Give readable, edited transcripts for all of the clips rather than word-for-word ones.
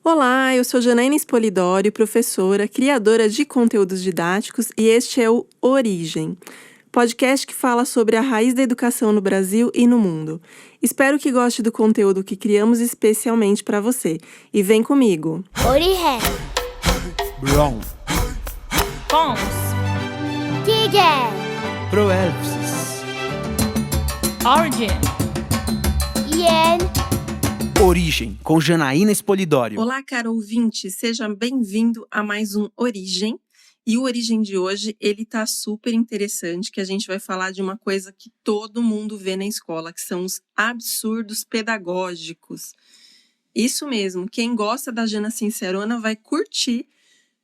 Olá, eu sou Janaína Spolidório, professora, criadora de conteúdos didáticos e este é o Origem, podcast que fala sobre a raiz da educação no Brasil e no mundo. Espero que goste do conteúdo que criamos especialmente para você. E vem comigo! Origem. Brown, Pons, Tiger. Proelpsis, Origin, Yen. Origem, com Janaína Spolidório. Olá, caro ouvinte, seja bem-vindo a mais um Origem. E o Origem de hoje, ele tá super interessante, que a gente vai falar de uma coisa que todo mundo vê na escola, que são os absurdos pedagógicos. Isso mesmo, quem gosta da Jana Sincerona vai curtir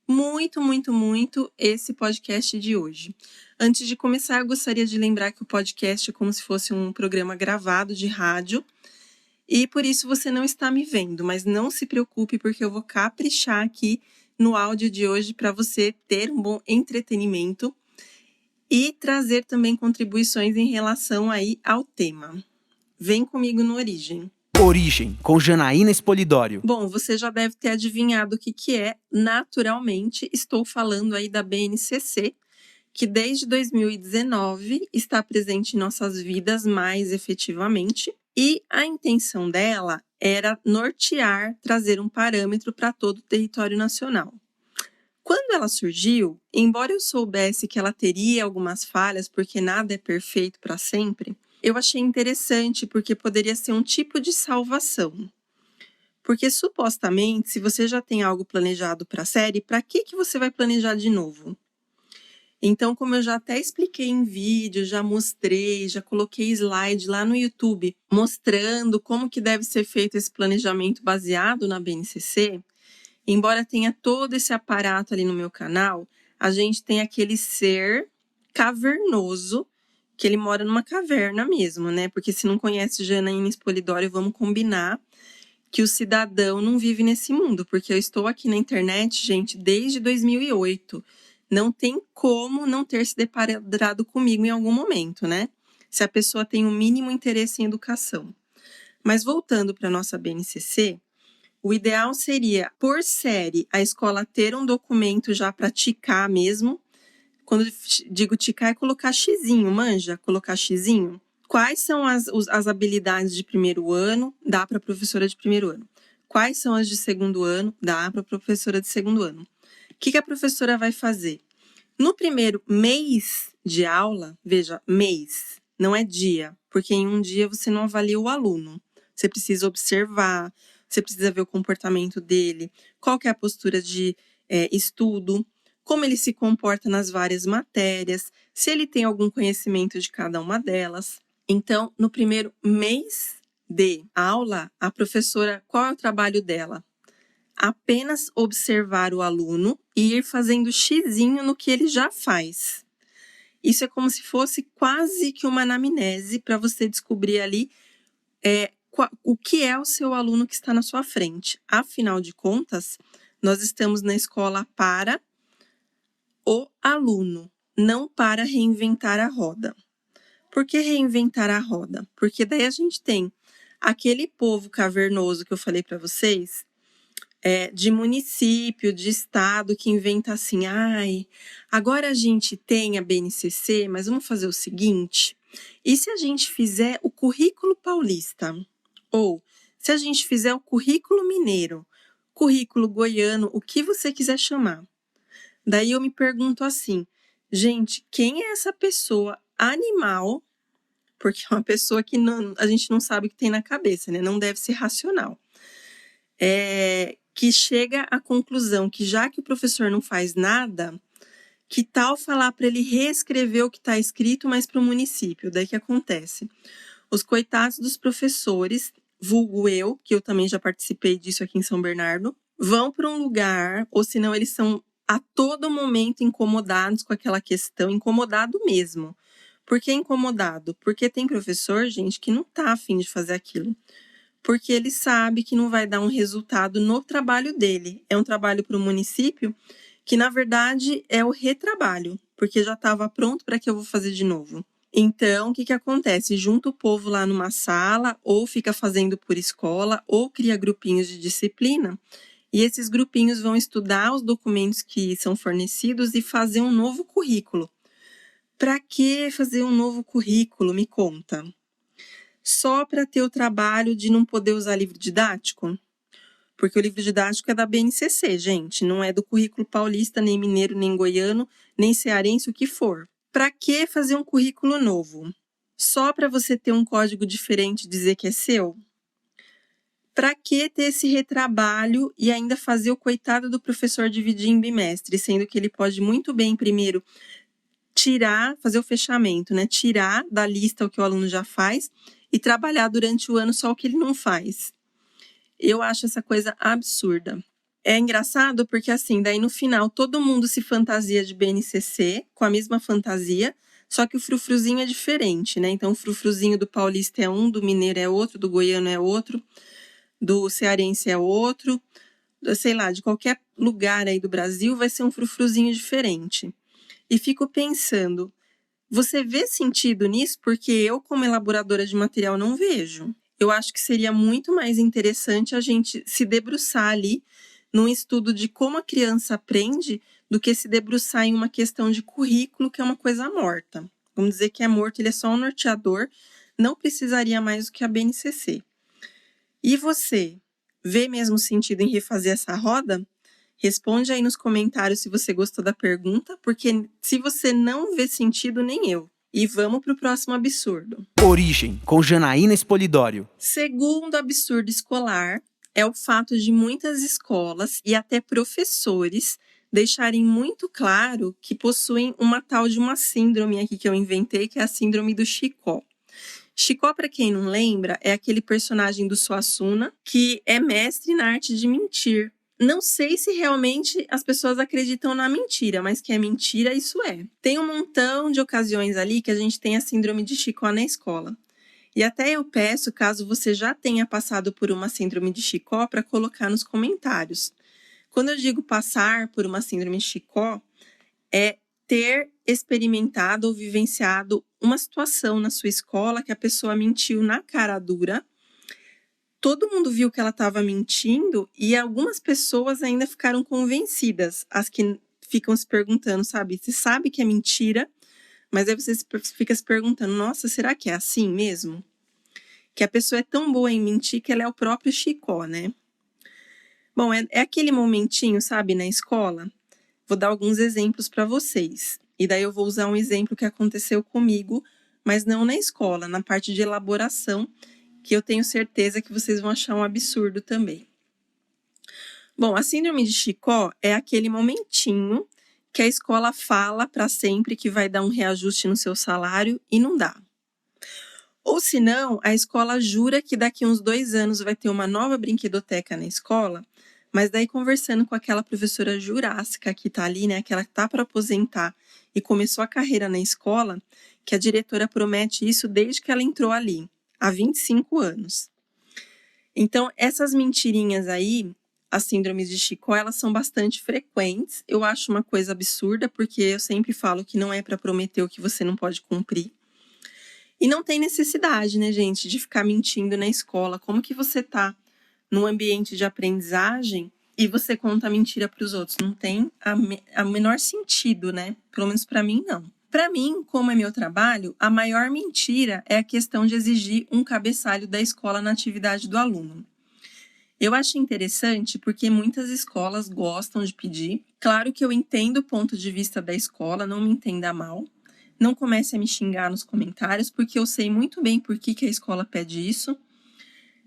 muito esse podcast de hoje. Antes de começar, eu gostaria de lembrar que o podcast é como se fosse um programa gravado de rádio, e por isso você não está me vendo, mas não se preocupe porque eu vou caprichar aqui no áudio de hoje para você ter um bom entretenimento e trazer também contribuições em relação aí ao tema. Vem comigo no Origem. Origem, com Janaína Spolidório. Bom, você já deve ter adivinhado o que é. Naturalmente, estou falando aí da BNCC, que desde 2019 está presente em nossas vidas mais efetivamente. E a intenção dela era nortear, trazer um parâmetro para todo o território nacional. Quando ela surgiu, embora eu soubesse que ela teria algumas falhas, porque nada é perfeito para sempre, eu achei interessante porque poderia ser um tipo de salvação. Porque supostamente, se você já tem algo planejado para a série, para que você vai planejar de novo? Então, como eu já até expliquei em vídeo, já mostrei, já coloquei slide lá no YouTube, mostrando como que deve ser feito esse planejamento baseado na BNCC, embora tenha todo esse aparato ali no meu canal, a gente tem aquele ser cavernoso, que ele mora numa caverna mesmo, né? Porque se não conhece Janaína Spolidório, vamos combinar que o cidadão não vive nesse mundo, porque eu estou aqui na internet, gente, desde 2008. Não tem como não ter se deparado comigo em algum momento, né? Se a pessoa tem o mínimo interesse em educação. Mas voltando para a nossa BNCC, o ideal seria, por série, a escola ter um documento já para ticar mesmo. Quando digo ticar, é colocar xizinho, manja? Colocar xizinho. Quais são as habilidades de primeiro ano? Dá para a professora de primeiro ano. Quais são as de segundo ano? Dá para a professora de segundo ano. O que a professora vai fazer? No primeiro mês de aula, veja, mês, não é dia, porque em um dia você não avalia o aluno. Você precisa observar, você precisa ver o comportamento dele, qual que é a postura de estudo, como ele se comporta nas várias matérias, se ele tem algum conhecimento de cada uma delas. Então, no primeiro mês de aula, a professora, qual é o trabalho dela? Apenas observar o aluno e ir fazendo xizinho no que ele já faz. Isso é como se fosse quase que uma anamnese para você descobrir ali o que é o seu aluno que está na sua frente. Afinal de contas, nós estamos na escola para o aluno, não para reinventar a roda. Por que reinventar a roda? Porque daí a gente tem aquele povo cavernoso que eu falei para vocês, de município, de estado, que inventa assim, agora a gente tem a BNCC, mas vamos fazer o seguinte, e se a gente fizer o currículo paulista? Ou se a gente fizer o currículo mineiro, currículo goiano, o que você quiser chamar? Daí eu me pergunto assim, gente, quem é essa pessoa animal? Porque é uma pessoa que a gente não sabe o que tem na cabeça, né? Não deve ser racional. Que chega à conclusão que já que o professor não faz nada, que tal falar para ele reescrever o que está escrito, mas para o município? Daí que acontece? Os coitados dos professores, vulgo eu, que eu também já participei disso aqui em São Bernardo, vão para um lugar, ou senão eles são a todo momento incomodados com aquela questão, incomodado mesmo. Por que incomodado? Porque tem professor, gente, que não está a fim de fazer aquilo. Porque ele sabe que não vai dar um resultado no trabalho dele. É um trabalho para o município que, na verdade, é o retrabalho, porque já estava pronto para que eu vou fazer de novo. Então, o que acontece? Junta o povo lá numa sala, ou fica fazendo por escola, ou cria grupinhos de disciplina, E esses grupinhos vão estudar os documentos que são fornecidos e fazer um novo currículo. Para que fazer um novo currículo? Me conta. Só para ter o trabalho de não poder usar livro didático? Porque o livro didático é da BNCC, gente. Não é do currículo paulista, nem mineiro, nem goiano, nem cearense, o que for. Para que fazer um currículo novo? Só para você ter um código diferente e dizer que é seu? Para que ter esse retrabalho e ainda fazer o coitado do professor dividir em bimestre, sendo que ele pode muito bem primeiro fazer o fechamento, né? Tirar da lista o que o aluno já faz e trabalhar durante o ano só o que ele não faz. Eu acho essa coisa absurda. É engraçado porque assim, daí no final todo mundo se fantasia de BNCC, com a mesma fantasia, só que o frufruzinho é diferente, né? Então o frufruzinho do paulista é um, do mineiro é outro, do goiano é outro, do cearense é outro, sei lá, de qualquer lugar aí do Brasil vai ser um frufruzinho diferente. E fico pensando, você vê sentido nisso? Porque eu, como elaboradora de material, não vejo. Eu acho que seria muito mais interessante a gente se debruçar ali num estudo de como a criança aprende do que se debruçar em uma questão de currículo, que é uma coisa morta. Vamos dizer que é morto, ele é só um norteador, não precisaria mais do que a BNCC. E você, vê mesmo sentido em refazer essa roda? Responde aí nos comentários se você gostou da pergunta, porque se você não vê sentido, nem eu. E vamos para o próximo absurdo. Origem, com Janaína Espolidório. Segundo absurdo escolar é o fato de muitas escolas e até professores deixarem muito claro que possuem uma tal de uma síndrome aqui que eu inventei, que é a síndrome do Chicó. Chicó, para quem não lembra, é aquele personagem do Suassuna que é mestre na arte de mentir. Não sei se realmente as pessoas acreditam na mentira, mas que é mentira, isso é. Tem um montão de ocasiões ali que a gente tem a síndrome de Chicó na escola. E até eu peço, caso você já tenha passado por uma síndrome de Chicó, para colocar nos comentários. Quando eu digo passar por uma síndrome de Chicó, é ter experimentado ou vivenciado uma situação na sua escola que a pessoa mentiu na cara dura. Todo mundo viu que ela estava mentindo e algumas pessoas ainda ficaram convencidas, as que ficam se perguntando, sabe? Você sabe que é mentira, mas aí você fica se perguntando, nossa, será que é assim mesmo? Que a pessoa é tão boa em mentir que ela é o próprio Chicó, né? Bom, é aquele momentinho, sabe, na escola? Vou dar alguns exemplos para vocês. E daí eu vou usar um exemplo que aconteceu comigo, mas não na escola, na parte de elaboração, que eu tenho certeza que vocês vão achar um absurdo também. Bom, a síndrome de Chicó é aquele momentinho que a escola fala para sempre que vai dar um reajuste no seu salário e não dá. Ou se não, a escola jura que daqui uns 2 anos vai ter uma nova brinquedoteca na escola, mas daí conversando com aquela professora jurássica que está ali, né, aquela que está para aposentar e começou a carreira na escola, que a diretora promete isso desde que ela entrou ali, há 25 anos. Então, essas mentirinhas aí, as síndromes de Chicó, elas são bastante frequentes. Eu acho uma coisa absurda, porque eu sempre falo que não é para prometer o que você não pode cumprir. E não tem necessidade, né, gente, de ficar mentindo na escola. Como que você tá num ambiente de aprendizagem e você conta mentira para os outros? Não tem a menor sentido, né? Pelo menos para mim, não. Para mim, como é meu trabalho, a maior mentira é a questão de exigir um cabeçalho da escola na atividade do aluno. Eu acho interessante porque muitas escolas gostam de pedir. Claro que eu entendo o ponto de vista da escola, não me entenda mal. Não comece a me xingar nos comentários, porque eu sei muito bem por que a escola pede isso.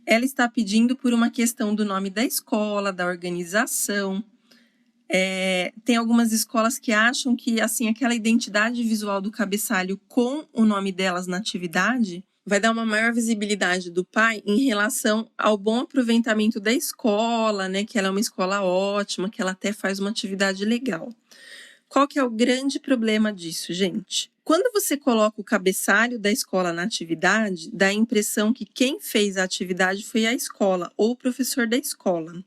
Ela está pedindo por uma questão do nome da escola, da organização. Tem algumas escolas que acham que assim, aquela identidade visual do cabeçalho com o nome delas na atividade vai dar uma maior visibilidade do pai em relação ao bom aproveitamento da escola, né? Que ela é uma escola ótima, que ela até faz uma atividade legal. Qual que é o grande problema disso, gente? Quando você coloca o cabeçalho da escola na atividade, dá a impressão que quem fez a atividade foi a escola ou o professor da escola.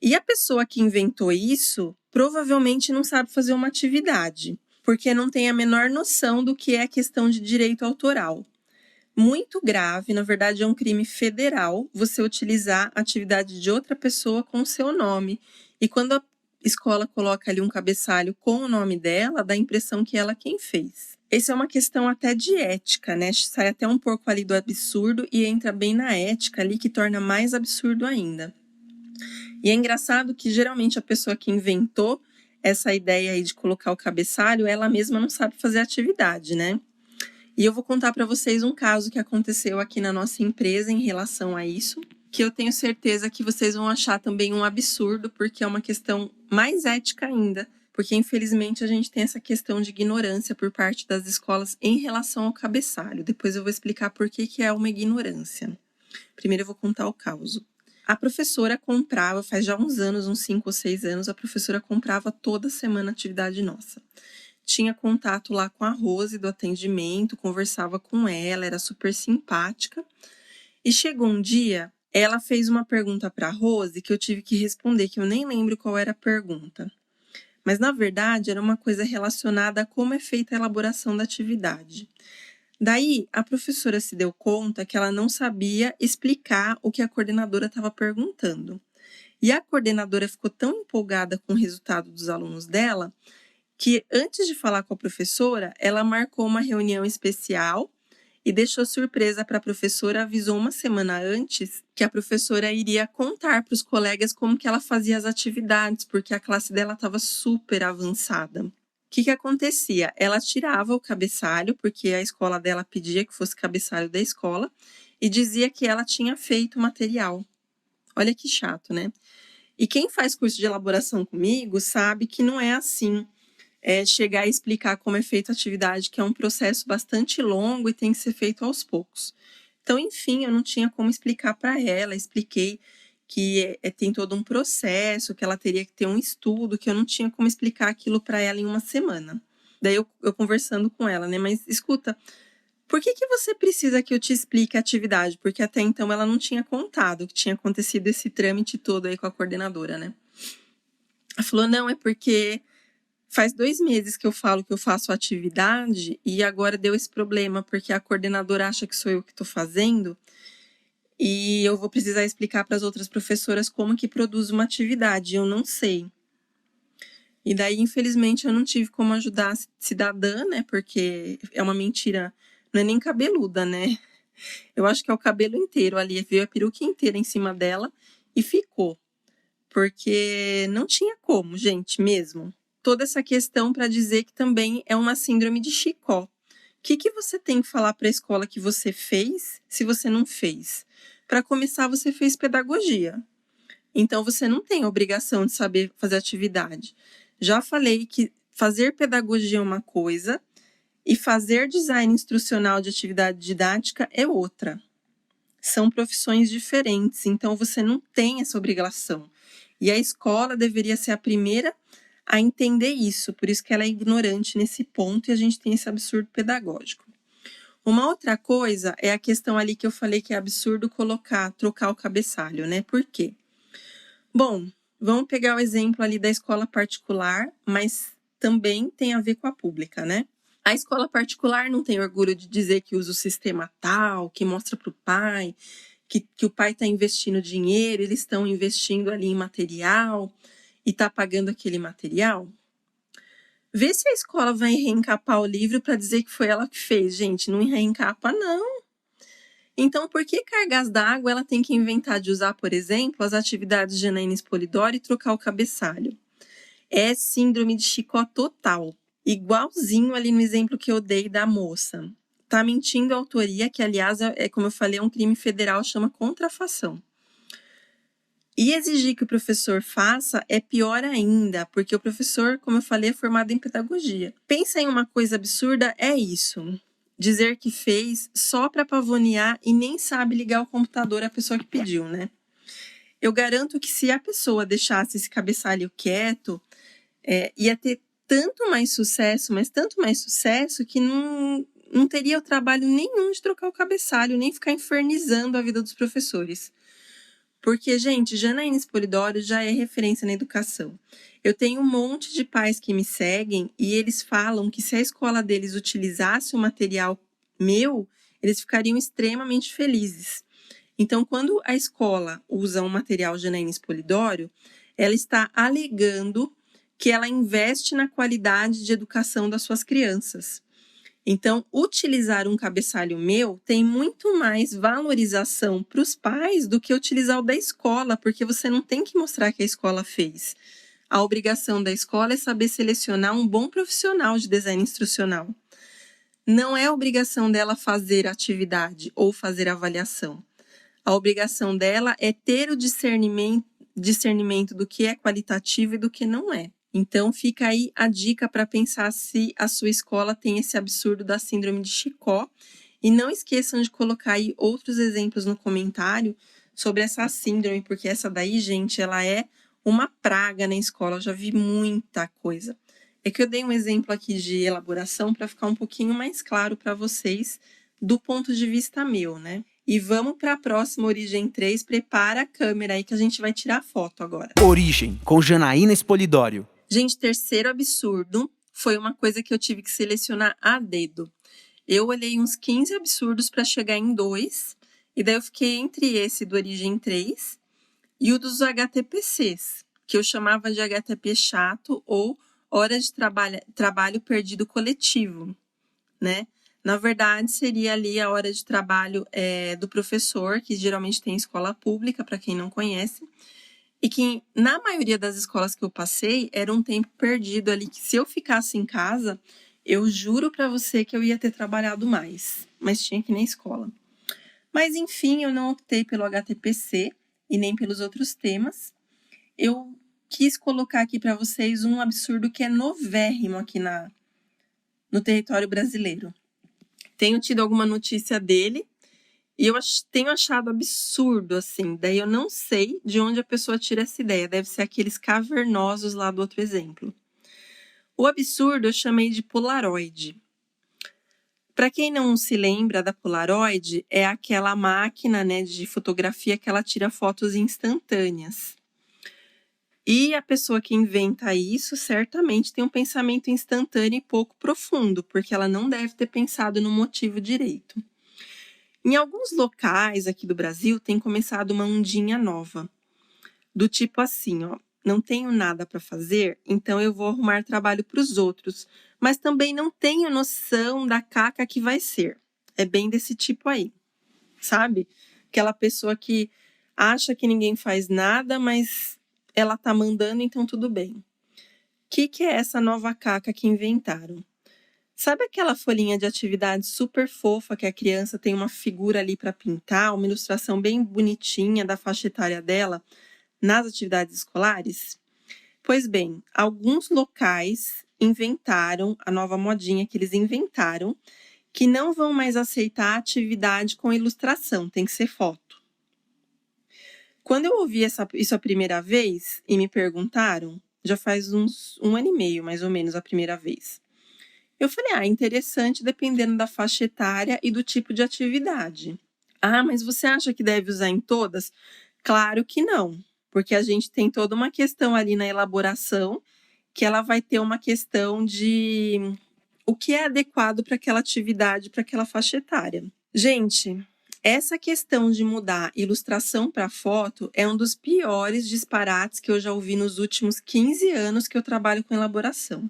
E a pessoa que inventou isso provavelmente não sabe fazer uma atividade, porque não tem a menor noção do que é a questão de direito autoral. muito grave, na verdade é um crime federal, você utilizar a atividade de outra pessoa com o seu nome. E quando a escola coloca ali um cabeçalho com o nome dela, dá a impressão que ela quem fez. Essa é uma questão até de ética, né? Sai até um pouco ali do absurdo e entra bem na ética ali, que torna mais absurdo ainda. E é engraçado que geralmente a pessoa que inventou essa ideia aí de colocar o cabeçalho, ela mesma não sabe fazer a atividade, né? E eu vou contar para vocês um caso que aconteceu aqui na nossa empresa em relação a isso, que eu tenho certeza que vocês vão achar também um absurdo, porque é uma questão mais ética ainda, porque infelizmente a gente tem essa questão de ignorância por parte das escolas em relação ao cabeçalho. Depois eu vou explicar por que é uma ignorância. Primeiro eu vou contar o caso. A professora comprava, faz já uns anos, uns 5 ou 6 anos, a professora comprava toda semana atividade nossa. Tinha contato lá com a Rose do atendimento, conversava com ela, era super simpática. E chegou um dia, ela fez uma pergunta para a Rose que eu tive que responder, que eu nem lembro qual era a pergunta. Mas, na verdade, era uma coisa relacionada a como é feita a elaboração da atividade. Daí, a professora se deu conta que ela não sabia explicar o que a coordenadora estava perguntando. E a coordenadora ficou tão empolgada com o resultado dos alunos dela, que antes de falar com a professora, ela marcou uma reunião especial e deixou surpresa para a professora, avisou uma semana antes que a professora iria contar para os colegas como que ela fazia as atividades, porque a classe dela estava super avançada. O que acontecia? Ela tirava o cabeçalho, porque a escola dela pedia que fosse cabeçalho da escola, e dizia que ela tinha feito o material. Olha que chato, né? E quem faz curso de elaboração comigo sabe que não é assim. Chegar e explicar como é feita a atividade, que é um processo bastante longo e tem que ser feito aos poucos. Então, enfim, eu não tinha como explicar para ela, expliquei que tem todo um processo, que ela teria que ter um estudo, que eu não tinha como explicar aquilo para ela em uma semana. Daí eu conversando com ela, né? Mas escuta, por que você precisa que eu te explique a atividade? Porque até então ela não tinha contado que tinha acontecido esse trâmite todo aí com a coordenadora, né? Ela falou, não, é porque faz 2 meses que eu falo que eu faço atividade e agora deu esse problema, porque a coordenadora acha que sou eu que estou fazendo e eu vou precisar explicar para as outras professoras como que produz uma atividade, eu não sei. E daí, infelizmente, eu não tive como ajudar a cidadã, né, porque é uma mentira, não é nem cabeluda, né? Eu acho que é o cabelo inteiro ali, veio a peruca inteira em cima dela e ficou, porque não tinha como, gente, mesmo. Toda essa questão para dizer que também é uma síndrome de Chicó. O que você tem que falar para a escola que você fez se você não fez? Para começar, você fez pedagogia. Então, você não tem a obrigação de saber fazer atividade. Já falei que fazer pedagogia é uma coisa e fazer design instrucional de atividade didática é outra. São profissões diferentes, então você não tem essa obrigação. E a escola deveria ser a primeira a entender isso, por isso que ela é ignorante nesse ponto e a gente tem esse absurdo pedagógico. Uma outra coisa é a questão ali que eu falei que é absurdo trocar o cabeçalho, né? Por quê? Bom, vamos pegar o exemplo ali da escola particular, mas também tem a ver com a pública, né? A escola particular não tem orgulho de dizer que usa o sistema tal, que mostra para o pai, que o pai está investindo dinheiro, eles estão investindo ali em material e está pagando aquele material. Vê se a escola vai reencapar o livro para dizer que foi ela que fez. Gente, não reencapa, não. Então, por que Cargas d'Água ela tem que inventar de usar, por exemplo, as atividades de Janaína Spolidoro e trocar o cabeçalho? É síndrome de Chicó total. Igualzinho ali no exemplo que eu dei da moça. Tá mentindo a autoria, que aliás, como eu falei, é um crime federal, chama contrafação. E exigir que o professor faça é pior ainda, porque o professor, como eu falei, é formado em pedagogia. Pensa em uma coisa absurda, é isso. Dizer que fez só para pavonear e nem sabe ligar o computador à pessoa que pediu, né? Eu garanto que se a pessoa deixasse esse cabeçalho quieto, ia ter tanto mais sucesso, mas tanto mais sucesso que não teria o trabalho nenhum de trocar o cabeçalho, nem ficar infernizando a vida dos professores. Porque, gente, Janaína Spolidoro já é referência na educação. Eu tenho um monte de pais que me seguem e eles falam que se a escola deles utilizasse o material meu, eles ficariam extremamente felizes. Então, quando a escola usa um material Janaína Spolidoro, ela está alegando que ela investe na qualidade de educação das suas crianças. Então, utilizar um cabeçalho meu tem muito mais valorização para os pais do que utilizar o da escola, porque você não tem que mostrar que a escola fez. A obrigação da escola é saber selecionar um bom profissional de design instrucional. Não é obrigação dela fazer atividade ou fazer avaliação. A obrigação dela é ter o discernimento do que é qualitativo e do que não é. Então, fica aí a dica para pensar se a sua escola tem esse absurdo da síndrome de Chicó. E não esqueçam de colocar aí outros exemplos no comentário sobre essa síndrome, porque essa daí, gente, ela é uma praga na escola. Eu já vi muita coisa. É que eu dei um exemplo aqui de elaboração para ficar um pouquinho mais claro para vocês do ponto de vista meu, né? E vamos para a próxima Origem 3. Prepara a câmera aí que a gente vai tirar foto agora. Origem, com Janaína Spolidoro. Gente, terceiro absurdo foi uma coisa que eu tive que selecionar a dedo. Eu olhei uns 15 absurdos para chegar em 2, e daí eu fiquei entre esse do Origem 3 e o dos HTPCs, que eu chamava de HTP chato ou hora de trabalho perdido coletivo, né? Na verdade, seria ali a hora de trabalho do professor, que geralmente tem escola pública, para quem não conhece, e que na maioria das escolas que eu passei, era um tempo perdido ali, que se eu ficasse em casa, eu juro para você que eu ia ter trabalhado mais, mas tinha que ir na escola. Mas enfim, eu não optei pelo HTPC e nem pelos outros temas. Eu quis colocar aqui para vocês um absurdo que é novérrimo aqui no território brasileiro. Tenho tido alguma notícia dele e eu tenho achado absurdo, assim. Daí eu não sei de onde a pessoa tira essa ideia. Deve ser aqueles cavernosos lá do outro exemplo. O absurdo eu chamei de Polaroid. Para quem não se lembra da Polaroid, é aquela máquina, né, de fotografia que ela tira fotos instantâneas. E a pessoa que inventa isso certamente tem um pensamento instantâneo e pouco profundo, porque ela não deve ter pensado no motivo direito. Em alguns locais aqui do Brasil tem começado uma ondinha nova, do tipo assim, ó, não tenho nada para fazer, então eu vou arrumar trabalho para os outros, mas também não tenho noção da caca que vai ser. É bem desse tipo aí, sabe? Aquela pessoa que acha que ninguém faz nada, mas ela tá mandando, então tudo bem. O que é essa nova caca que inventaram? Sabe aquela folhinha de atividade super fofa que a criança tem uma figura ali para pintar, uma ilustração bem bonitinha da faixa etária dela nas atividades escolares? Pois bem, alguns locais inventaram a nova modinha que eles inventaram, que não vão mais aceitar atividade com ilustração, tem que ser foto. Quando eu ouvi isso a primeira vez e me perguntaram, já faz uns 1 ano e meio, mais ou menos, a primeira vez. Eu falei, interessante dependendo da faixa etária e do tipo de atividade. Mas você acha que deve usar em todas? Claro que não, porque a gente tem toda uma questão ali na elaboração, que ela vai ter uma questão de o que é adequado para aquela atividade, para aquela faixa etária. Gente, essa questão de mudar ilustração para foto é um dos piores disparates que eu já ouvi nos últimos 15 anos que eu trabalho com elaboração.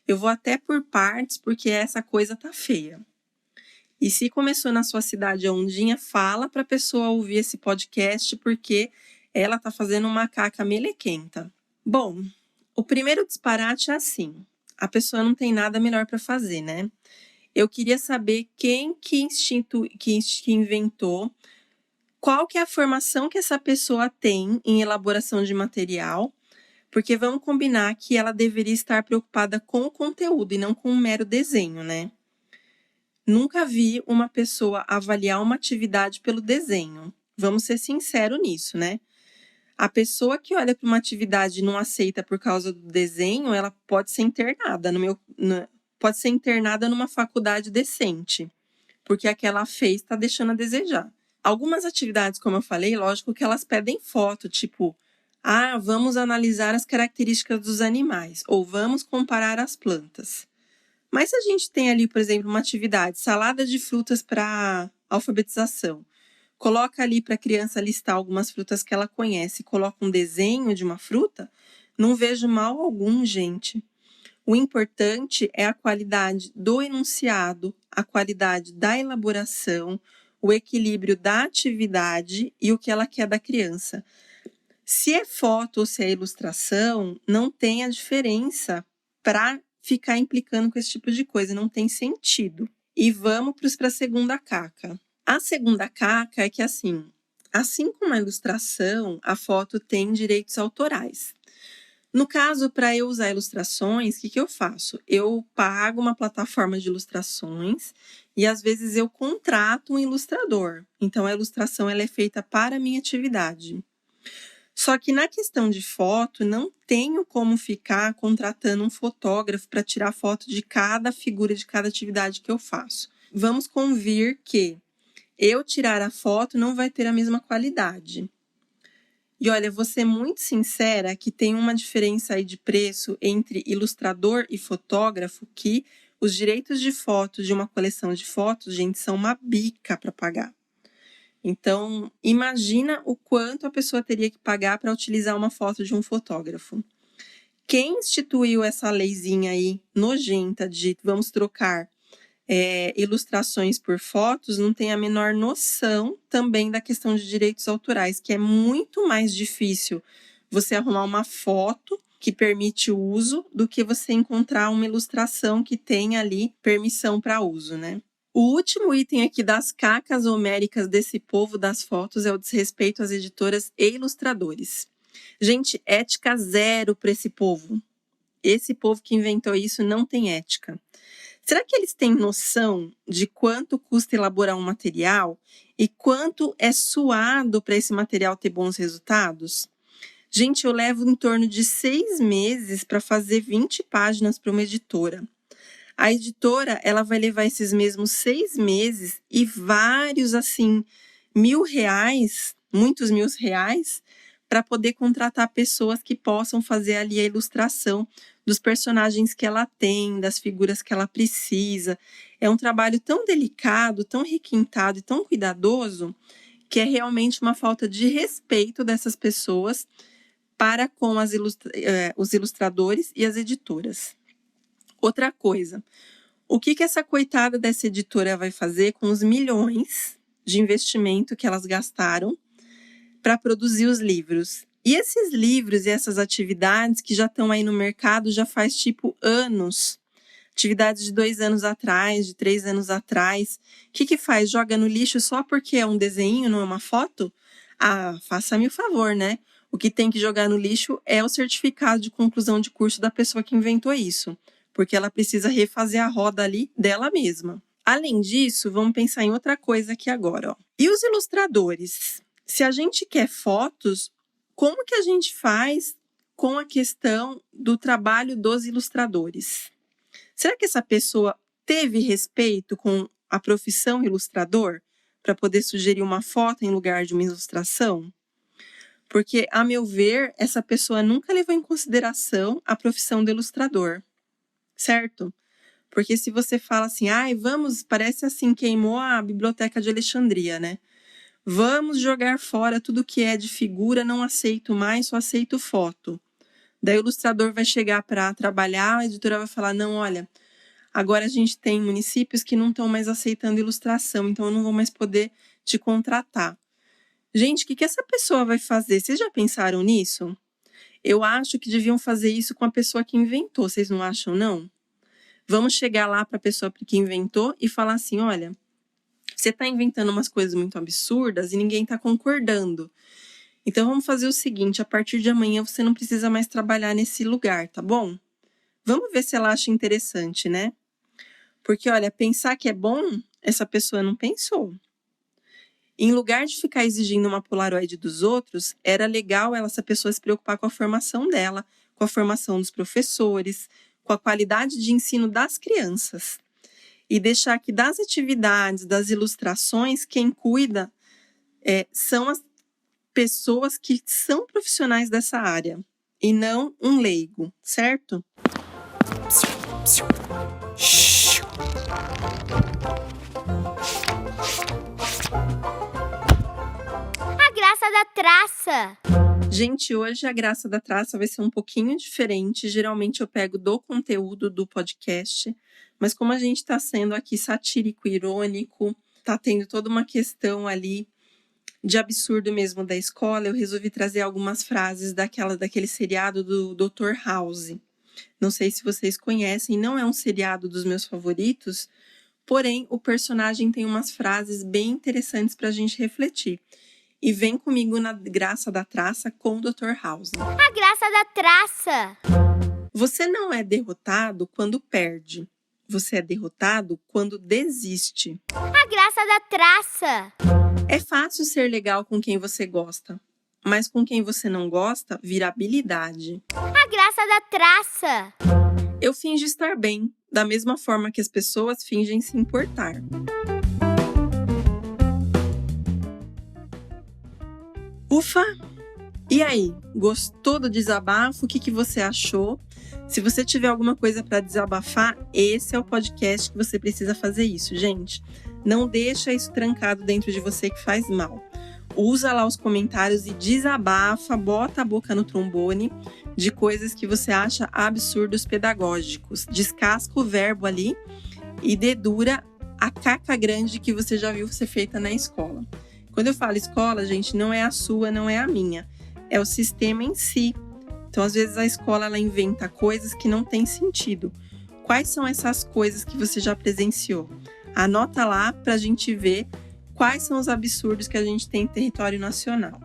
Eu vou até por partes, porque essa coisa tá feia. E se começou na sua cidade a ondinha, fala para a pessoa ouvir esse podcast, porque ela tá fazendo uma caca melequenta. Bom, o primeiro disparate é assim. A pessoa não tem nada melhor para fazer, né? Eu queria saber quem que inventou, qual que é a formação que essa pessoa tem em elaboração de material, porque vamos combinar que ela deveria estar preocupada com o conteúdo e não com um mero desenho, né? Nunca vi uma pessoa avaliar uma atividade pelo desenho. Vamos ser sinceros nisso, né? A pessoa que olha para uma atividade e não aceita por causa do desenho, ela pode ser internada pode ser internada numa faculdade decente, porque a que ela fez está deixando a desejar. Algumas atividades, como eu falei, lógico que elas pedem foto, tipo, vamos analisar as características dos animais, ou vamos comparar as plantas. Mas se a gente tem ali, por exemplo, uma atividade, salada de frutas para alfabetização, coloca ali para a criança listar algumas frutas que ela conhece, coloca um desenho de uma fruta, não vejo mal algum, gente. O importante é a qualidade do enunciado, a qualidade da elaboração, o equilíbrio da atividade e o que ela quer da criança. Se é foto ou se é ilustração, não tem a diferença para ficar implicando com esse tipo de coisa, não tem sentido. E vamos para a segunda caca. A segunda caca é que assim como a ilustração, a foto tem direitos autorais. No caso, para eu usar ilustrações, o que eu faço? Eu pago uma plataforma de ilustrações e às vezes eu contrato um ilustrador. Então a ilustração ela é feita para a minha atividade. Só que na questão de foto, não tenho como ficar contratando um fotógrafo para tirar foto de cada figura de cada atividade que eu faço. Vamos convir que eu tirar a foto não vai ter a mesma qualidade. E olha, vou ser muito sincera que tem uma diferença aí de preço entre ilustrador e fotógrafo que os direitos de foto de uma coleção de fotos, gente, são uma bica para pagar. Então, imagina o quanto a pessoa teria que pagar para utilizar uma foto de um fotógrafo. Quem instituiu essa leizinha aí nojenta de vamos trocar ilustrações por fotos não tem a menor noção também da questão de direitos autorais, que é muito mais difícil você arrumar uma foto que permite o uso do que você encontrar uma ilustração que tenha ali permissão para uso, né? O último item aqui das cacas homéricas desse povo das fotos é o desrespeito às editoras e ilustradores. Gente, ética zero para esse povo. Esse povo que inventou isso não tem ética. Será que eles têm noção de quanto custa elaborar um material e quanto é suado para esse material ter bons resultados? Gente, eu levo em torno de 6 meses para fazer 20 páginas para uma editora. A editora, ela vai levar esses mesmos 6 meses e vários, assim, R$1.000, muitos R$1.000, para poder contratar pessoas que possam fazer ali a ilustração dos personagens que ela tem, das figuras que ela precisa. É um trabalho tão delicado, tão requintado e tão cuidadoso que é realmente uma falta de respeito dessas pessoas para com os ilustradores e as editoras. Outra coisa, o que essa coitada dessa editora vai fazer com os milhões de investimento que elas gastaram para produzir os livros? E esses livros e essas atividades que já estão aí no mercado já faz tipo anos, atividades de 2 anos atrás, de 3 anos atrás, o que faz? Joga no lixo só porque é um desenho, não é uma foto? Ah, faça-me o favor, né? O que tem que jogar no lixo é o certificado de conclusão de curso da pessoa que inventou isso, porque ela precisa refazer a roda ali dela mesma. Além disso, vamos pensar em outra coisa aqui agora, ó. E os ilustradores? Se a gente quer fotos, como que a gente faz com a questão do trabalho dos ilustradores? Será que essa pessoa teve respeito com a profissão ilustrador para poder sugerir uma foto em lugar de uma ilustração? Porque, a meu ver, essa pessoa nunca levou em consideração a profissão do ilustrador, certo? Porque se você fala assim, parece assim, queimou a Biblioteca de Alexandria, né? Vamos jogar fora tudo que é de figura, não aceito mais, só aceito foto. Daí o ilustrador vai chegar para trabalhar, a editora vai falar, não, olha, agora a gente tem municípios que não estão mais aceitando ilustração, então eu não vou mais poder te contratar. Gente, o que essa pessoa vai fazer? Vocês já pensaram nisso? Eu acho que deviam fazer isso com a pessoa que inventou, vocês não acham, não? Vamos chegar lá para a pessoa que inventou e falar assim, olha, você está inventando umas coisas muito absurdas e ninguém está concordando. Então, vamos fazer o seguinte, a partir de amanhã você não precisa mais trabalhar nesse lugar, tá bom? Vamos ver se ela acha interessante, né? Porque, olha, pensar que é bom, essa pessoa não pensou. Em lugar de ficar exigindo uma Polaroid dos outros, era legal essa pessoa se preocupar com a formação dela, com a formação dos professores, com a qualidade de ensino das crianças. E deixar que das atividades, das ilustrações, quem cuida são as pessoas que são profissionais dessa área, e não um leigo, certo? Shhh. A graça da traça. Gente, hoje a graça da traça vai ser um pouquinho diferente. Geralmente eu pego do conteúdo do podcast, mas como a gente está sendo aqui satírico, irônico, tá tendo toda uma questão ali de absurdo mesmo da escola, eu resolvi trazer algumas frases daquele seriado do Dr. House. Não sei se vocês conhecem, não é um seriado dos meus favoritos, porém o personagem tem umas frases bem interessantes para a gente refletir. E vem comigo na graça da traça com o Dr. House. A graça da traça. Você não é derrotado quando perde. Você é derrotado quando desiste. A graça da traça. É fácil ser legal com quem você gosta, mas com quem você não gosta, vira habilidade. A graça da traça. Eu finjo estar bem, da mesma forma que as pessoas fingem se importar. Ufa! E aí, gostou do desabafo? O que você achou? Se você tiver alguma coisa para desabafar, esse é o podcast que você precisa fazer isso, gente. Não deixa isso trancado dentro de você que faz mal. Usa lá os comentários e desabafa, bota a boca no trombone de coisas que você acha absurdos pedagógicos. Descasca o verbo ali e dedura a caca grande que você já viu ser feita na escola. Quando eu falo escola, gente, não é a sua, não é a minha. É o sistema em si. Então, às vezes, a escola ela inventa coisas que não têm sentido. Quais são essas coisas que você já presenciou? Anota lá para a gente ver quais são os absurdos que a gente tem em território nacional.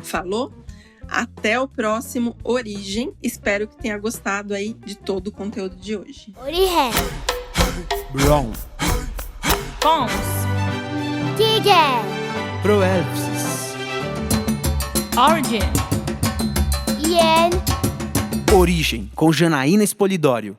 Falou? Até o próximo Origem. Espero que tenha gostado aí de todo o conteúdo de hoje. Orihem. Brown. Pons. Tiger. Proelpsis. Origin. Ien. Origem, com Janaína Espolidório.